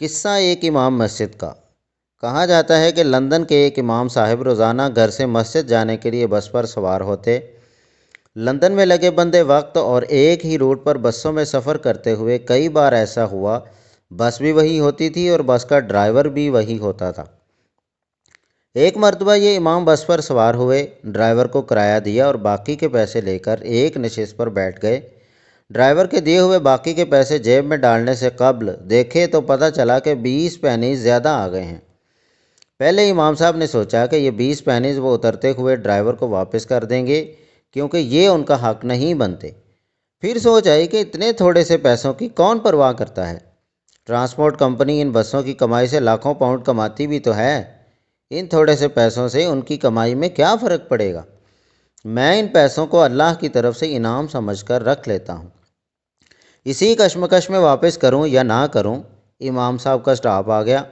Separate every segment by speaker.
Speaker 1: قصہ ایک امام مسجد کا۔ کہا جاتا ہے کہ لندن کے ایک امام صاحب روزانہ گھر سے مسجد جانے کے لیے بس پر سوار ہوتے۔ لندن میں لگے بندے وقت اور ایک ہی روٹ پر بسوں میں سفر کرتے ہوئے کئی بار ایسا ہوا، بس بھی وہی ہوتی تھی اور بس کا ڈرائیور بھی وہی ہوتا تھا۔ ایک مرتبہ یہ امام بس پر سوار ہوئے، ڈرائیور کو کرایہ دیا اور باقی کے پیسے لے کر ایک نشست پر بیٹھ گئے۔ ڈرائیور کے دیے ہوئے باقی کے پیسے جیب میں ڈالنے سے قبل دیکھے تو پتہ چلا کہ 20 پینیز زیادہ آ گئے ہیں۔ پہلے امام صاحب نے سوچا کہ یہ 20 پینیز وہ اترتے ہوئے ڈرائیور کو واپس کر دیں گے کیونکہ یہ ان کا حق نہیں بنتے۔ پھر سوچ آئی کہ اتنے تھوڑے سے پیسوں کی کون پرواہ کرتا ہے، ٹرانسپورٹ کمپنی ان بسوں کی کمائی سے لاکھوں پاؤنڈ کماتی بھی تو ہے، ان تھوڑے سے پیسوں سے ان کی کمائی میں کیا فرق پڑے گا، میں ان پیسوں کو اللہ کی طرف سے انعام سمجھ کر رکھ لیتا ہوں، اسی کشمکش میں واپس کروں یا نہ کروں۔ امام صاحب کا سٹاپ آ گیا،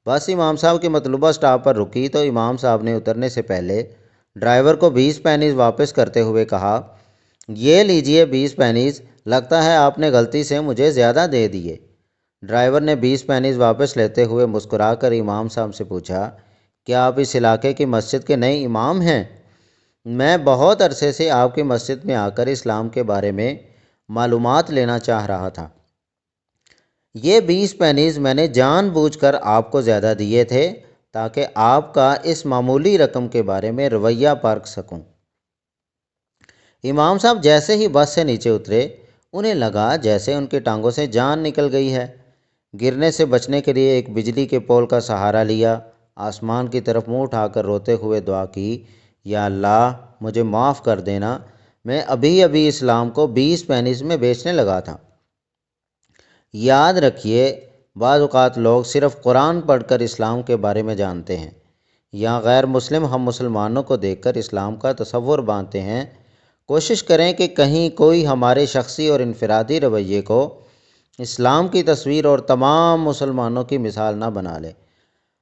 Speaker 1: بس امام صاحب کی مطلوبہ سٹاپ پر رکی تو امام صاحب نے اترنے سے پہلے ڈرائیور کو 20 پینیز واپس کرتے ہوئے کہا، یہ لیجئے 20 پینیز، لگتا ہے آپ نے غلطی سے مجھے زیادہ دے دیے۔ ڈرائیور نے 20 پینیز واپس لیتے ہوئے مسکرا کر امام صاحب سے پوچھا، کیا آپ اس علاقے کی مسجد کے نئے امام ہیں؟ میں بہت عرصے سے آپ کی مسجد میں آ کر اسلام کے بارے میں معلومات لینا چاہ رہا تھا۔ یہ 20 پینیز میں نے جان بوجھ کر آپ کو زیادہ دیے تھے تاکہ آپ کا اس معمولی رقم کے بارے میں رویہ پرکھ سکوں۔ امام صاحب جیسے ہی بس سے نیچے اترے، انہیں لگا جیسے ان کی ٹانگوں سے جان نکل گئی ہے۔ گرنے سے بچنے کے لیے ایک بجلی کے پول کا سہارا لیا، آسمان کی طرف منہ اٹھا کر روتے ہوئے دعا کی، یا اللہ مجھے معاف کر دینا، میں ابھی ابھی اسلام کو 20 پینیز میں بیچنے لگا تھا۔ یاد رکھیے، بعض اوقات لوگ صرف قرآن پڑھ کر اسلام کے بارے میں جانتے ہیں یا غیر مسلم ہم مسلمانوں کو دیکھ کر اسلام کا تصور باندھتے ہیں۔ کوشش کریں کہ کہیں کوئی ہمارے شخصی اور انفرادی رویے کو اسلام کی تصویر اور تمام مسلمانوں کی مثال نہ بنا لے۔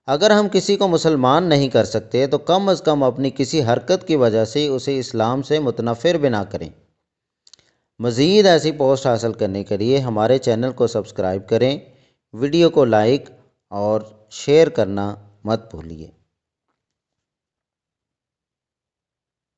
Speaker 1: اگر ہم کسی کو مسلمان نہیں کر سکتے تو کم از کم اپنی کسی حرکت کی وجہ سے اسے اسلام سے متنفر بھی نہ کریں۔ مزید ایسی پوسٹ حاصل کرنے کے لیے ہمارے چینل کو سبسکرائب کریں، ویڈیو کو لائک اور شیئر کرنا مت بھولیے۔